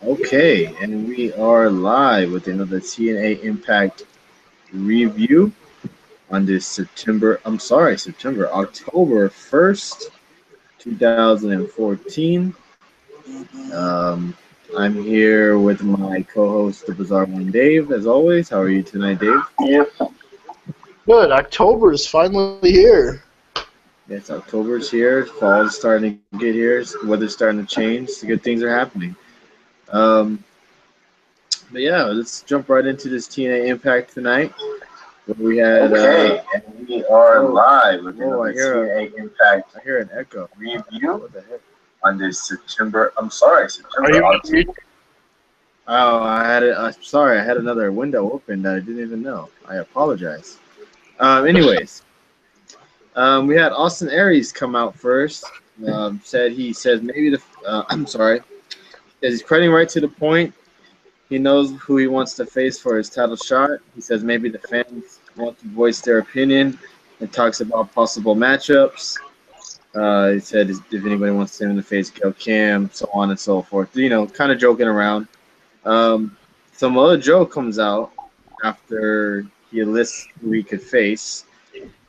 Okay, and we are live with another TNA Impact review on this October 1st, 2014. Um, I'm here with my co-host, the Bizarre One, Dave, as always. How are you tonight, Dave? Yep. Good. October is finally here. Yes, October's here. Fall's starting to get here. Weather's starting to change. Good things are happening. Um, but yeah, let's jump right into this TNA Impact tonight. We had Okay, and we are live with whoa, another TNA Impact I hear an echo. review What the heck? on this September. I'm sorry, Are September you on 18th. mute? Oh, I had it. Sorry, I had another window open that I didn't even know. I apologize. Anyways, we had Austin Aries come out first. He says maybe the. I'm sorry. Says he's cutting right to the point. He knows who he wants to face for his title shot. He says maybe the fans want to voice their opinion and talks about possible matchups. He said if anybody wants him to face Gail Kim, so on and so forth. You know, kind of joking around. Samoa Joe comes out after he lists who he could face.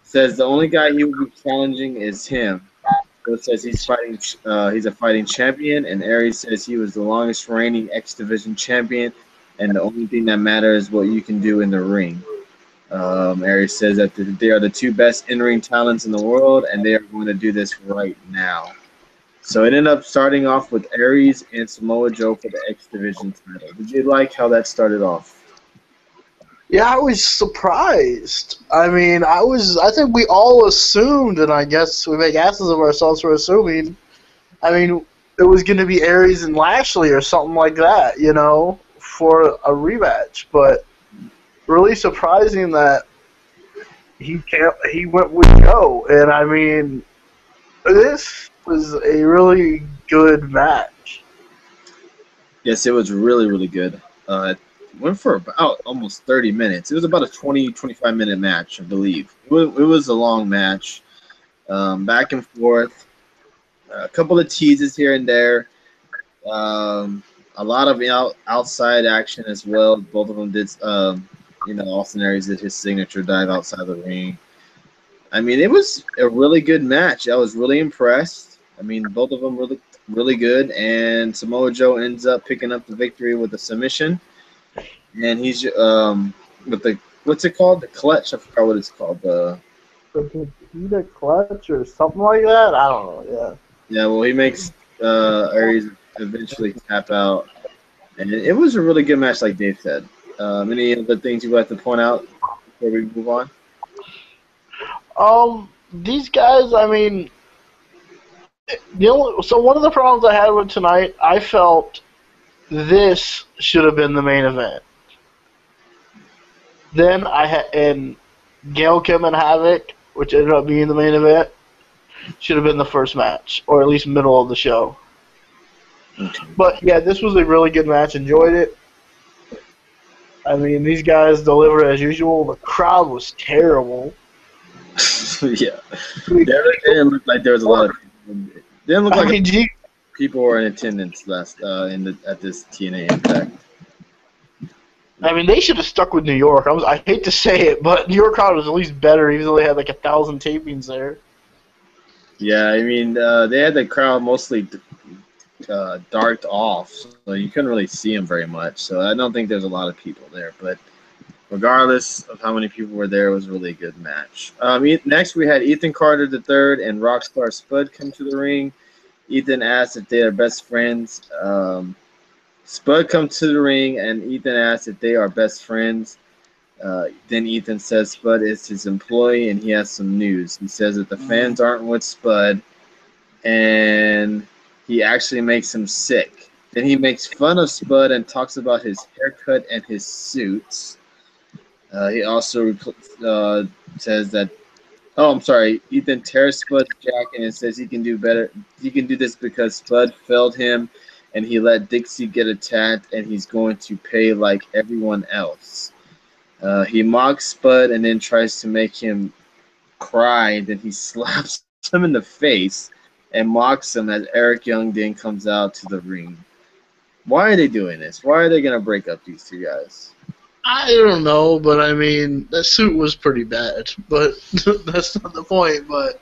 Says the only guy he will be challenging is him. So it says he's fighting. He's a fighting champion, and Aries says he was the longest reigning X Division champion, and the only thing that matters is what you can do in the ring. Aries says that they are the two best in-ring talents in the world, and they are going to do this right now. So it ended up starting off with Aries and Samoa Joe for the X Division title. Did you like how that started off? Yeah, I was surprised. I think we all assumed, and I guess we make asses of ourselves for assuming. I mean, it was going to be Aries and Lashley or something like that, for a rematch. But really surprising that he went with Joe, and I mean, this was a really good match. Yes, it was really, really good. Went for about almost 30 minutes. It was about a 20-25 minute match, I believe. It was a long match, back and forth, a couple of teases here and there, a lot of outside action as well. Both of them did, Austin Aries did his signature dive outside the ring. I mean, it was a really good match. I was really impressed. I mean, both of them really, really good. And Samoa Joe ends up picking up the victory with a submission. And he's with the what's it called? The clutch. I forgot what it's called. The Pita Clutch or something like that? I don't know, Yeah. Well, he makes Aries eventually tap out, and it was a really good match, like Dave said. Any other things you'd like to point out before we move on? yeah. These guys, I mean, so one of the problems I had with tonight, I felt this should have been the main event. Then I had and Gail Kim and Havok, which ended up being the main event, should have been the first match, or at least middle of the show. Okay. But yeah, this was a really good match. Enjoyed it. I mean, these guys delivered as usual. The crowd was terrible. Yeah. It didn't look like there was a lot of people. It didn't look I like mean, gee, people were in attendance at this TNA Impact. they should have stuck with New York. I hate to say it, but New York crowd was at least better, even though they had like 1,000 tapings there. Yeah, I mean, they had the crowd mostly darked off, so you couldn't really see them very much. So I don't think there's a lot of people there. But regardless of how many people were there, it was a really good match. Next, we had Ethan Carter III and Rockstar Spud come to the ring. Ethan asked if they are best friends. Spud comes to the ring, and Ethan asks if they are best friends. Then Ethan says Spud is his employee, and he has some news. He says that the fans aren't with Spud, and he actually makes him sick. Then he makes fun of Spud and talks about his haircut and his suits. He also says that. Oh, I'm sorry. Ethan tears Spud's jacket and says he can do better. He can do this because Spud failed him, and he let Dixie get attacked, and he's going to pay like everyone else. He mocks Spud and then tries to make him cry. Then he slaps him in the face and mocks him as Eric Young then comes out to the ring. Why are they doing this? Why are they gonna break up these two guys? I don't know, but I mean, that suit was pretty bad. But that's not the point. But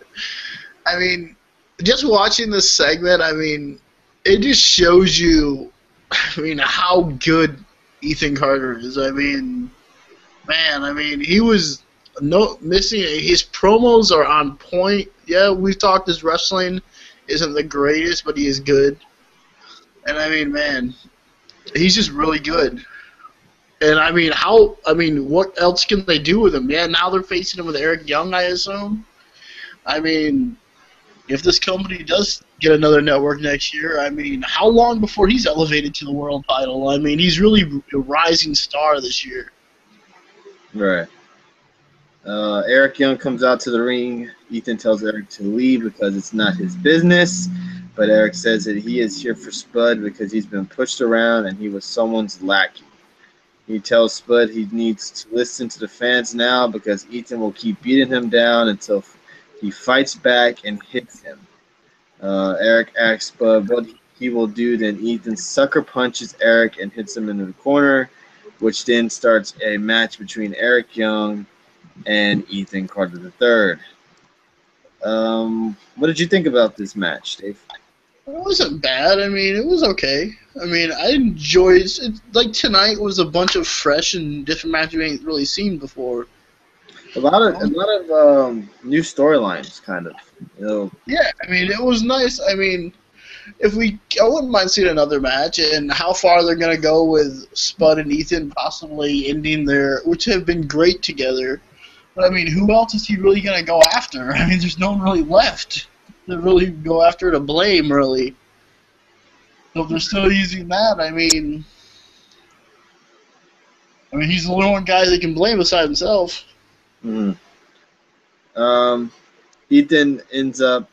I mean, just watching this segment, I mean, it just shows you, I mean, how good Ethan Carter is. I mean, man, I mean, he was no missing. His promos are on point. Yeah, we've talked his wrestling isn't the greatest, but he is good. And I mean, man, he's just really good. And I mean, what else can they do with him? Yeah, now they're facing him with Eric Young, I assume. I mean, if this company does get another network next year, I mean, how long before he's elevated to the world title? I mean, he's really a rising star this year. Right. Eric Young comes out to the ring. Ethan tells Eric to leave because it's not his business. But Eric says that he is here for Spud because he's been pushed around and he was someone's lackey. He tells Spud he needs to listen to the fans now because Ethan will keep beating him down until he fights back and hits him. Eric asks Spud what he will do. Then Ethan sucker punches Eric and hits him into the corner, which then starts a match between Eric Young and Ethan Carter III. What did you think about this match, Dave? It wasn't bad. I mean, it was okay. I mean, I enjoyed it. Like, tonight was a bunch of fresh and different matches we ain't really seen before. A lot of new storylines, kind of. You know. Yeah, I mean, it was nice. I mean, I wouldn't mind seeing another match, and how far they're gonna go with Spud and Ethan possibly ending which have been great together. But I mean, who else is he really gonna go after? I mean, there's no one really left to really go after to blame, really. So if they're still using that, I mean, he's the only one guy they can blame besides himself. Mm-hmm. Ethan ends up.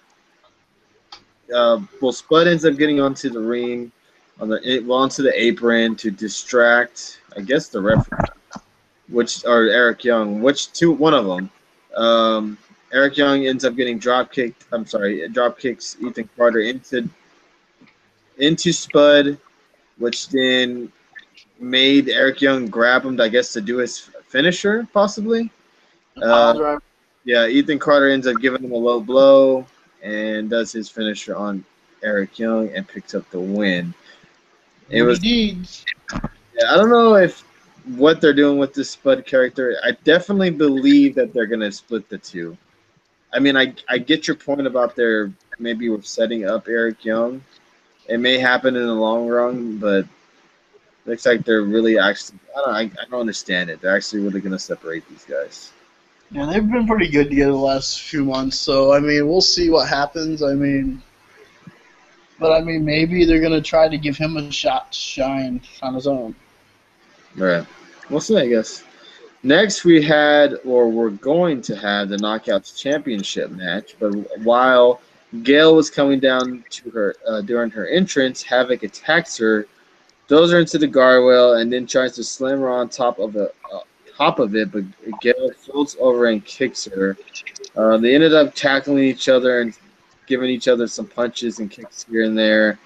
Spud ends up getting onto the ring, onto the apron to distract, I guess, the referee, or Eric Young, one of them. Eric Young ends up getting drop kicks Ethan Carter into Spud, which then made Eric Young grab him, I guess, to do his finisher, possibly. Yeah, Ethan Carter ends up giving him a low blow and does his finisher on Eric Young and picks up the win. It was. Yeah, I don't know what they're doing with this Spud character. I definitely believe that they're gonna split the two. I mean, I get your point about maybe we're setting up Eric Young. It may happen in the long run, but looks like they're really actually. I don't understand it. They're actually really gonna separate these guys. Yeah, they've been pretty good together the last few months, so, I mean, we'll see what happens. Maybe they're going to try to give him a shot to shine on his own. All right. We'll see, I guess. Next, we're going to have the Knockouts Championship match, but while Gail was coming down to her during her entrance, Havok attacks her, throws her into the guardrail, and then tries to slam her on top of it, but Gail floats over and kicks her. They ended up tackling each other and giving each other some punches and kicks here and there.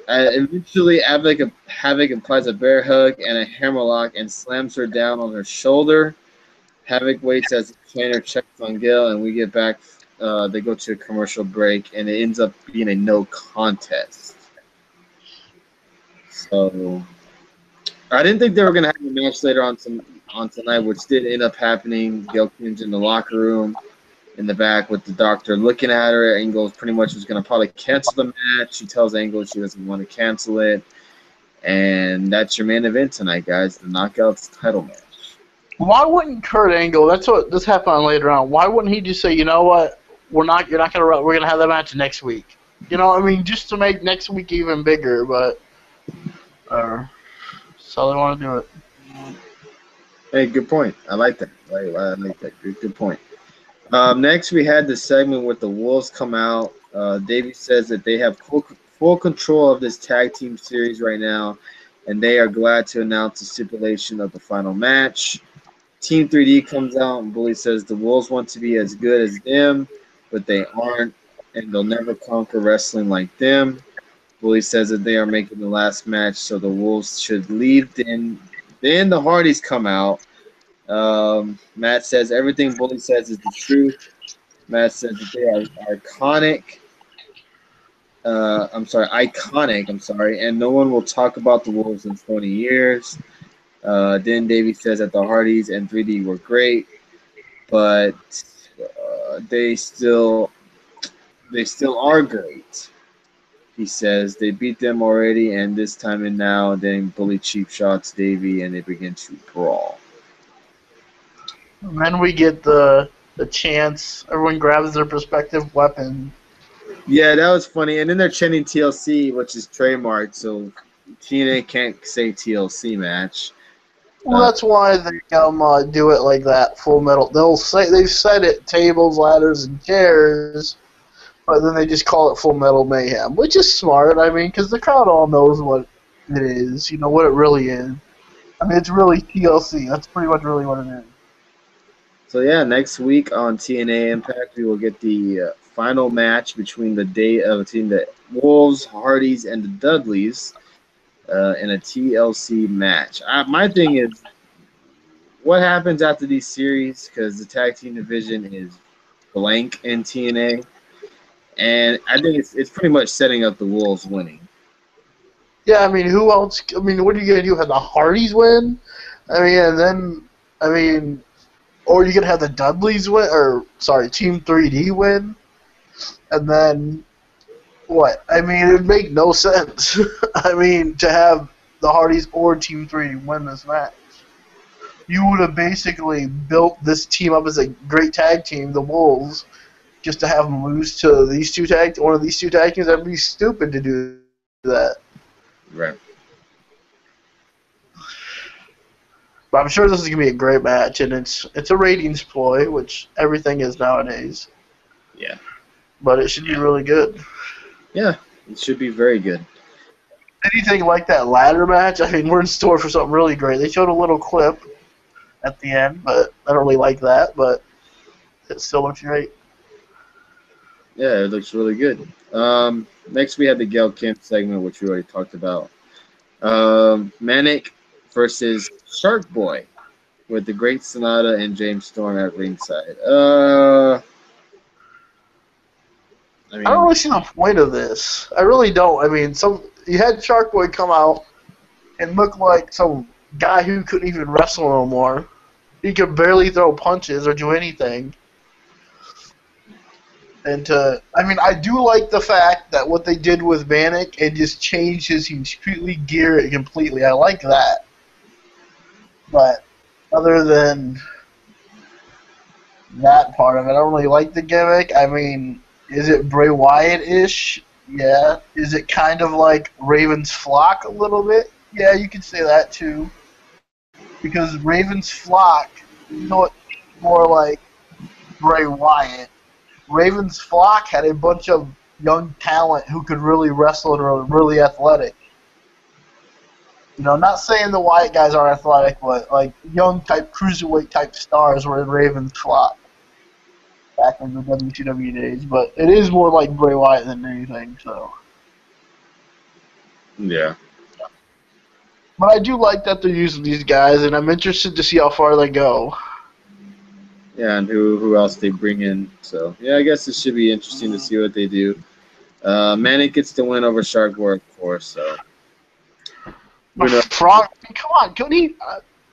Eventually, Havok applies a bear hug and a hammerlock and slams her down on her shoulder. Havok waits as the trainer checks on Gail, and we get back. They go to a commercial break, and it ends up being a no contest. So I didn't think they were going to have a match later on tonight, which did end up happening. Gail Kim's in the locker room in the back with the doctor looking at her. Angle pretty much was going to probably cancel the match. She tells Angle she doesn't want to cancel it. And that's your main event tonight, guys, the Knockouts title match. Why wouldn't Kurt Angle, that's what this happened later on, why wouldn't he just say, you know what, we're going to have that match next week? You know, just to make next week even bigger, but that's how they want to do it. Hey, good point. I like that. I like that. Good point. Next, we had the segment where the Wolves come out. Davey says that they have full control of this tag team series right now, and they are glad to announce the stipulation of the final match. Team 3D comes out, and Bully says the Wolves want to be as good as them, but they aren't, and they'll never conquer wrestling like them. Bully says that they are making the last match, so the Wolves should leave. Then the Hardys come out. Matt says everything Bully says is the truth. Matt says that they are iconic. Iconic. I'm sorry, and no one will talk about the Wolves in 20 years. Then Davey says that the Hardys and 3D were great, but they still are great. He says they beat them already, and this time and now, then Bully cheap shots Davey, and they begin to brawl. And then we get the chance. Everyone grabs their respective weapon. Yeah, that was funny. And then they're chanting TLC, which is trademarked, so TNA can't say TLC match. Well, that's why they do it like that. Full Metal. They've said it tables, ladders, and chairs, but then they just call it Full Metal Mayhem, which is smart. I mean, because the crowd all knows what it is. You know what it really is. I mean, it's really TLC. That's pretty much really what it is. So yeah, next week on TNA Impact, we will get the final match between the Wolves, Hardys, and the Dudleys in a TLC match. My thing is, what happens after these series? Because the tag team division is blank in TNA, and I think it's pretty much setting up the Wolves winning. Yeah, I mean, who else? I mean, what are you gonna do? Have the Hardys win? I mean, and then or you're gonna have the Dudleys win, or sorry, Team 3D win, and then what? I mean, it would make no sense. I mean, to have the Hardys or Team 3D win this match, you would have basically built this team up as a great tag team, the Wolves, just to have them lose to one of these two tag teams. That'd be stupid to do that. Right. But I'm sure this is gonna be a great match, and it's a ratings ploy, which everything is nowadays. Yeah. But it should be really good. Yeah, it should be very good. Anything like that ladder match, I mean, we're in store for something really great. They showed a little clip at the end, but I don't really like that, but it still looks great. Yeah, it looks really good. Next, we have the Gail Kim segment, which we already talked about. Manic versus Shark Boy with the Great Sonata and James Storm at ringside. I don't really see the point of this. I really don't. I mean, you had Shark Boy come out and look like some guy who couldn't even wrestle no more. He could barely throw punches or do anything. And I do like the fact that what they did with Manic and just changed his completely gear it completely. I like that. But other than that part of it, I don't really like the gimmick. I mean, is it Bray Wyatt-ish? Yeah. Is it kind of like Raven's Flock a little bit? Yeah, you could say that too. Because Raven's Flock, it's more like Bray Wyatt. Raven's Flock had a bunch of young talent who could really wrestle and were really athletic. You know, I'm not saying the Wyatt guys are athletic, but like young type cruiserweight type stars were in Raven's Flock back in the WCW days. But it is more like Bray Wyatt than anything. So. Yeah. But I do like that they're using these guys, and I'm interested to see how far they go. Yeah, and who else they bring in. So, yeah, I guess it should be interesting to see what they do. Manic gets the win over Shark Boy, of course. So. Frog, come on, couldn't he?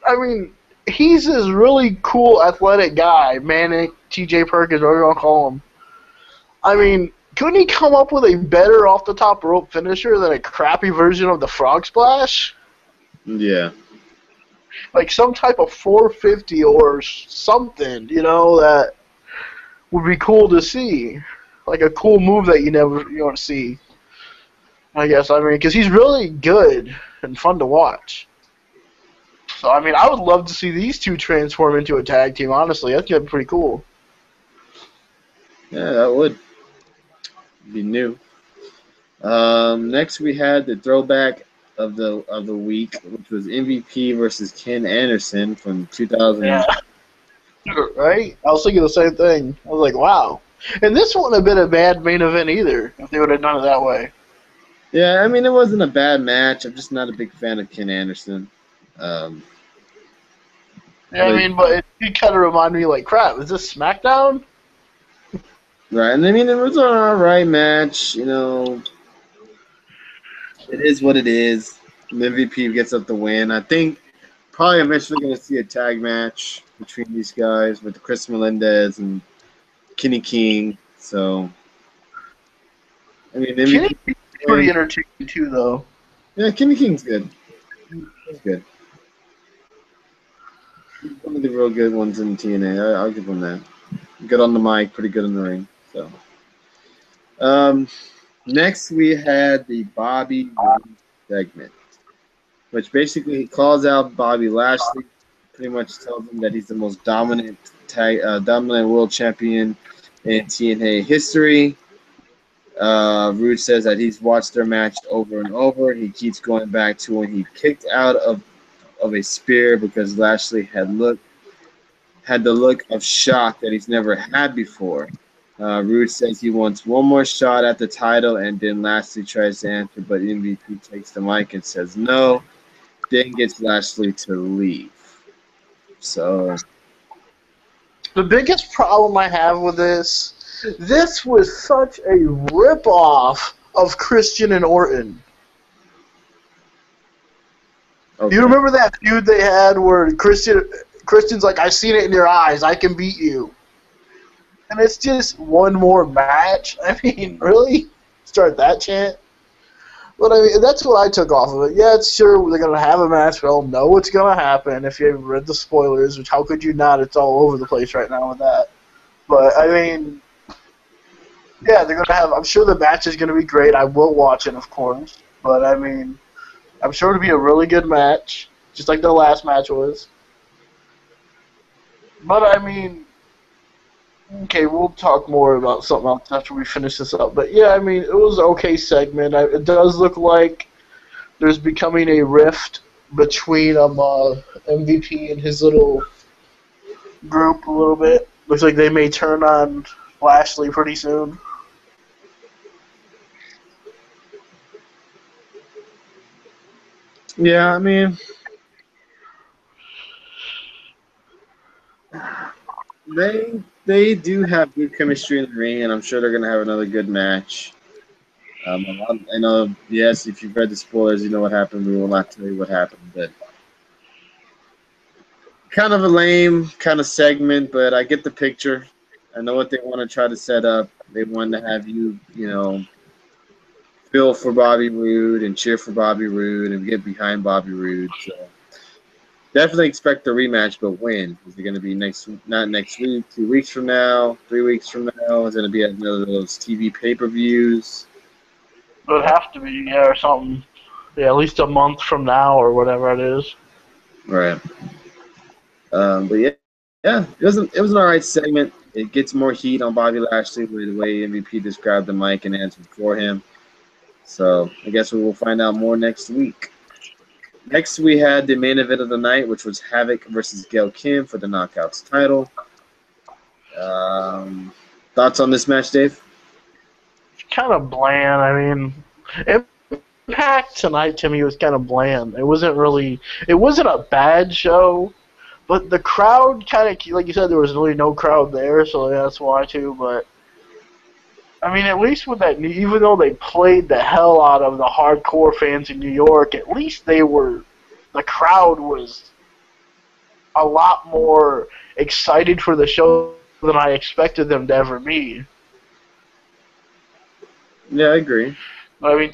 I mean, he's this really cool athletic guy, Manic, TJ Perkins, whatever you want to call him. I mean, couldn't he come up with a better off-the-top rope finisher than a crappy version of the Frog Splash? Yeah. Like some type of 450 or something, you know, that would be cool to see. Like a cool move that you don't see. I guess, I mean, because he's really good and fun to watch. So, I mean, I would love to see these two transform into a tag team, honestly. That's going to be pretty cool. Yeah, that would be new. Next, we had the throwback of the week, which was MVP versus Ken Anderson from 2000. Yeah. Right? I was thinking the same thing. I was like, wow. And this wouldn't have been a bad main event either if they would have done it that way. Yeah, I mean, it wasn't a bad match. I'm just not a big fan of Ken Anderson. Um, Yeah, I but mean, but it kind of reminded me like, crap, is this SmackDown? right, and I mean, it was an all right match. It is what it is. The MVP gets up the win. I think probably eventually going to see a tag match between these guys with Chris Melendez and Kenny King. So, I mean, Kenny MVP is pretty win. entertaining too, though. Yeah, Kenny King's good. He's good. He's one of the real good ones in TNA. I'll give him that. Good on the mic, pretty good in the ring. So, um, next we had the Bobby Roode segment, which basically he calls out Bobby Lashley, pretty much tells him that he's the most dominant world champion in TNA history. Roode says that he's watched their match over and over. He keeps going back to when he kicked out of a spear because Lashley had the look of shock that he's never had before. Roode says he wants one more shot at the title, and then Lashley tries to answer, but MVP takes the mic and says no. Then gets Lashley to leave. So The biggest problem I have with this was such a ripoff of Christian and Orton. okay. You remember that feud they had where Christian's like, "I seen it in your eyes. I can beat you," and it's just one more match. I mean, really, start that chant. But I mean, that's what I took off of it. Yeah, it's sure they're gonna have a match. We all know what's gonna happen. If you haven't read the spoilers, which how could you not? It's all over the place right now with that. But I mean, yeah, they're gonna have. I'm sure the match is gonna be great. I will watch it, of course. But I mean, I'm sure it'll be a really good match, just like the last match was. But I mean, okay, we'll talk more about something else after we finish this up. But yeah, I mean, it was an okay segment. It does look like there's becoming a rift between MVP and his little group a little bit. Looks like they may turn on Lashley pretty soon. Yeah, I mean, they do have good chemistry in the ring, and I'm sure they're gonna have another good match. I know, yes, if you've read the spoilers, you know what happened. We will not tell you what happened, but kind of a lame kind of segment, but I get the picture. I know what they want to try to set up. They want to have you, feel for Bobby Roode and cheer for Bobby Roode and get behind Bobby Roode. So definitely expect a rematch, but when? Is it going to be not next week, 2 weeks from now, 3 weeks from now? Is it going to be at another of those TV pay-per-views? It would have to be, yeah, or something. Yeah, at least a month from now or whatever it is. Right. But yeah, it was an all right segment. It gets more heat on Bobby Lashley with the way MVP described the mic and answered for him. So I guess we will find out more next week. Next, we had the main event of the night, which was Havok versus Gail Kim for the Knockouts title. Um, Thoughts on this match, Dave? Kind of bland. I mean, Impact tonight to me was kind of bland. It wasn't a bad show, but the crowd kind of, like you said, there was really no crowd there, so that's why too. But I mean, at least with that, even though they played the hell out of the hardcore fans in New York, at least the crowd was a lot more excited for the show than I expected them to ever be. Yeah, I agree. I mean,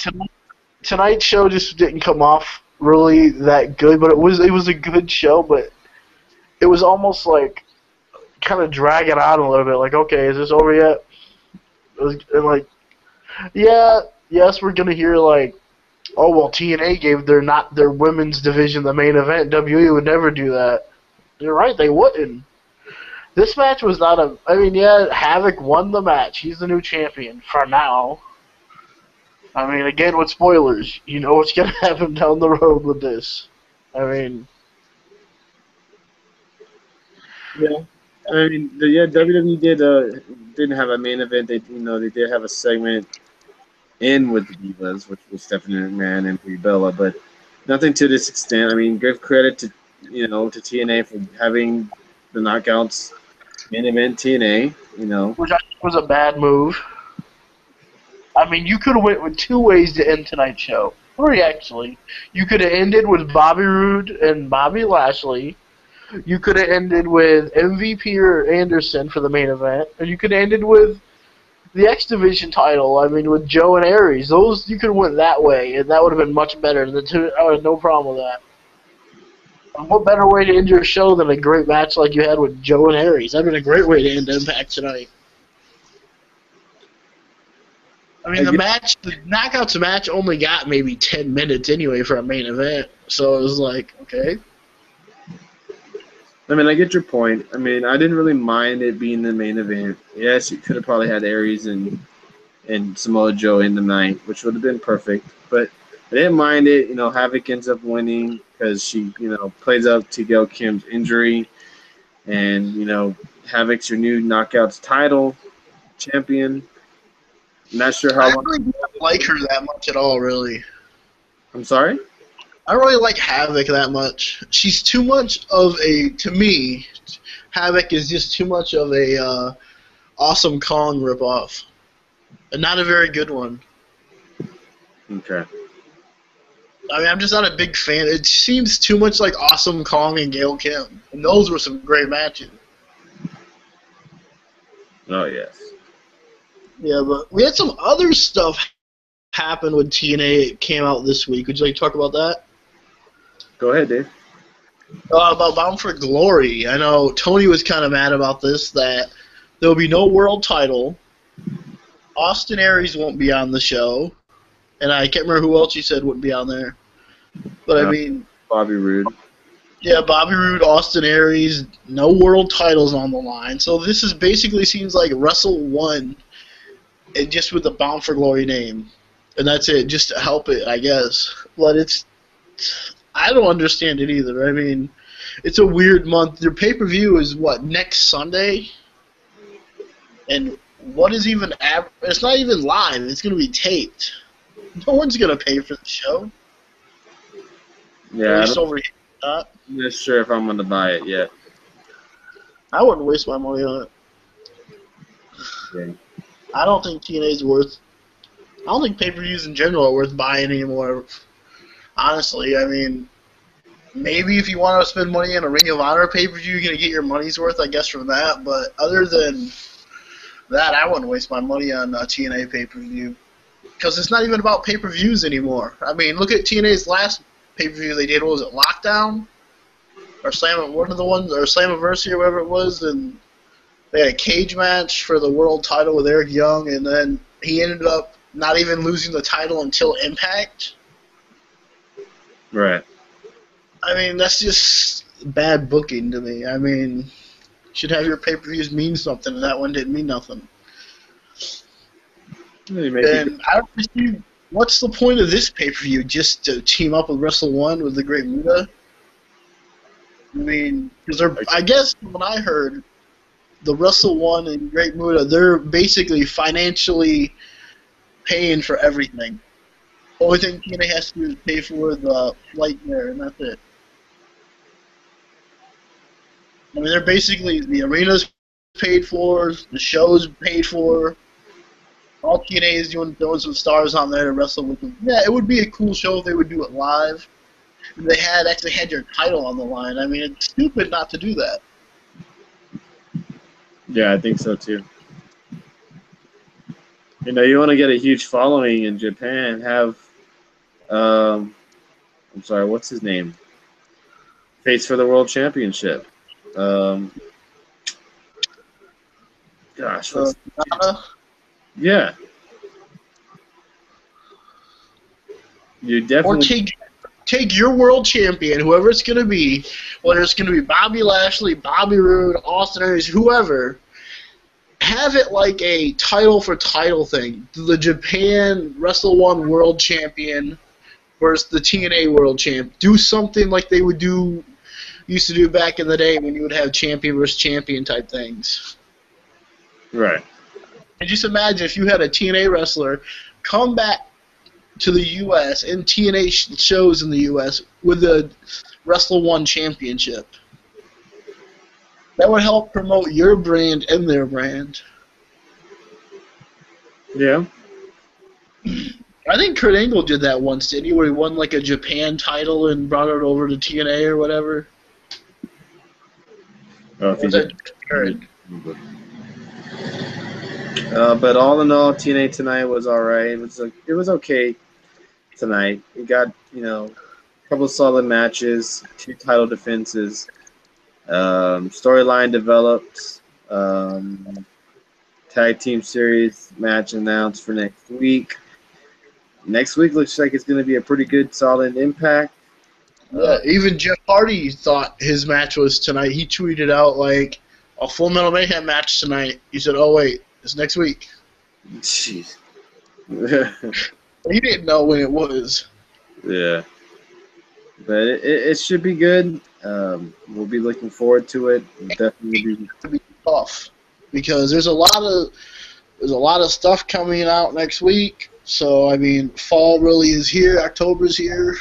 tonight's show just didn't come off really that good, but it was a good show, but it was almost like kind of dragging on a little bit. Like, okay, is this over yet? And like, yeah, yes, we're gonna hear like, oh well, TNA gave their women's division the main event. WWE would never do that. You're right, they wouldn't. This match was not a. I mean, yeah, Havok won the match. He's the new champion for now. I mean, again, with spoilers, you know what's gonna happen down the road with this. I mean, Yeah, I mean, WWE didn't have a main event. They did have a segment in with the Divas, which was Stephanie McMahon and Brie Bella, but nothing to this extent. I mean, give credit to to TNA for having the Knockouts main event TNA. Which I think was a bad move. I mean, you could have went with 2 ways to end tonight's show. 3, actually. You could have ended with Bobby Roode and Bobby Lashley. You could have ended with MVP or Anderson for the main event. And you could have ended with the X Division title, I mean, with Joe and Aries. Those, you could have went that way, and that would have been much better. I would have no problem with that. And what better way to end your show than a great match like you had with Joe and Aries? That would have been a great way to end Impact tonight. I mean, the Knockouts match only got maybe 10 minutes anyway for a main event, so it was like, okay. I mean, I get your point. I mean, I didn't really mind it being the main event. Yes, you could have probably had Aries and Samoa Joe in the night, which would have been perfect. But I didn't mind it. Havok ends up winning because she, plays up to Gail Kim's injury. And, Havok's your new Knockouts title champion. Not sure how I long. really don't like her that much at all, really. I'm sorry? I don't really like Havok that much. She's too much of to me, Havok is just too much of a Awesome Kong ripoff. And not a very good one. Okay. I mean, I'm just not a big fan. It seems too much like Awesome Kong and Gail Kim. And those were some great matches. Oh, yes. Yeah, but we had some other stuff happen with TNA. It came out this week. Would you like to talk about that? Go ahead, Dave. About Bound for Glory. I know Tony was kind of mad about this, that there will be no world title. Austin Aries won't be on the show. And I can't remember who else you said wouldn't be on there. But I mean... Bobby Roode. Yeah, Bobby Roode, Austin Aries, no world titles on the line. So this is basically seems like Wrestle 1, and just with the Bound for Glory name. And that's it, just to help it, I guess. But I don't understand it either. I mean, it's a weird month. Their pay-per-view is, next Sunday? And what is even... It's not even live. It's going to be taped. No one's going to pay for the show. Yeah, At least over here. I'm not sure if I'm going to buy it yet. I wouldn't waste my money on it. Okay. I don't think TNA's worth... I don't think pay-per-views in general are worth buying anymore. Honestly, I mean, maybe if you want to spend money on a Ring of Honor pay-per-view, you're going to get your money's worth, I guess, from that. But other than that, I wouldn't waste my money on a TNA pay-per-view. Because it's not even about pay-per-views anymore. I mean, look at TNA's last pay-per-view they did. What was it, Lockdown? Or one of the ones, or Slammiversary or whatever it was. And they had a cage match for the world title with Eric Young. And then he ended up not even losing the title until Impact. Right. I mean, that's just bad booking to me. I mean, you should have your pay-per-views mean something, and that one didn't mean nothing. And I don't see what's the point of this pay-per-view, just to team up with Wrestle 1 with the Great Muta? I mean, because I guess when I heard the Wrestle 1 and Great Muta, they're basically financially paying for everything. The only thing TNA has to do is pay for the flight there, and that's it. I mean, they're basically, the arena's paid for, the show's paid for. All TNA is doing throwing some stars on there to wrestle with them. Yeah, it would be a cool show if they would do it live. If they actually had your title on the line. I mean, it's stupid not to do that. Yeah, I think so too. You want to get a huge following in Japan, have, I'm sorry, what's his name? Face for the World Championship. Gosh, what's yeah. You definitely... Or take your world champion, whoever it's going to be, whether it's going to be Bobby Lashley, Bobby Roode, Austin Aries, whoever, have it like a title-for-title thing. The Japan Wrestle 1 World Champion versus the TNA World Champ. Do something like they used to do back in the day when you would have champion versus champion type things. Right. And just imagine if you had a TNA wrestler come back to the U.S. and TNA shows in the U.S. with the Wrestle One Championship. That would help promote your brand and their brand. Yeah. I think Kurt Angle did that once, didn't he? Where he won like a Japan title and brought it over to TNA or whatever. Oh, if Was that Kurt? But all in all, TNA tonight was all right. It was okay tonight. We got a couple of solid matches, 2 title defenses, storyline developed, tag team series match announced for next week. Next week looks like it's going to be a pretty good, solid Impact. Yeah, even Jeff Hardy thought his match was tonight. He tweeted out like a Full Metal Mayhem match tonight. He said, "Oh wait, it's next week." Jeez. He didn't know when it was. Yeah. But it should be good. We'll be looking forward to it. Definitely be tough because there's a lot of stuff coming out next week. So I mean, fall really is here. October's here.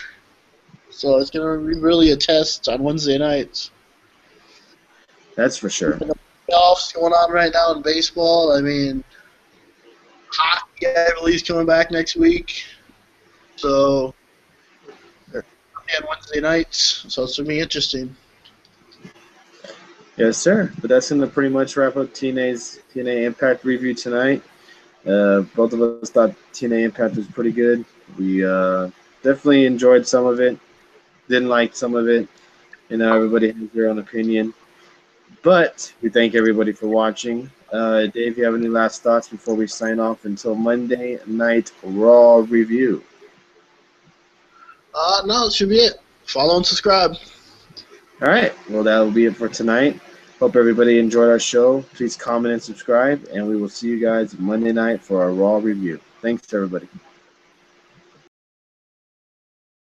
So it's gonna be really a test on Wednesday nights. That's for sure. Playoffs going on right now in baseball. I mean, hockey I believe is coming back next week. So and Wednesday nights. So it's gonna be interesting. Yes, sir. But that's going to pretty much wrap up TNA Impact review tonight. Both of us thought TNA Impact was pretty good. We definitely enjoyed some of it. Didn't like some of it. Everybody has their own opinion. But we thank everybody for watching. Dave, you have any last thoughts before we sign off until Monday Night Raw review? No, it should be it. Follow and subscribe. All right. Well, that will be it for tonight. Hope everybody enjoyed our show. Please comment and subscribe, and we will see you guys Monday night for our Raw review. Thanks, everybody.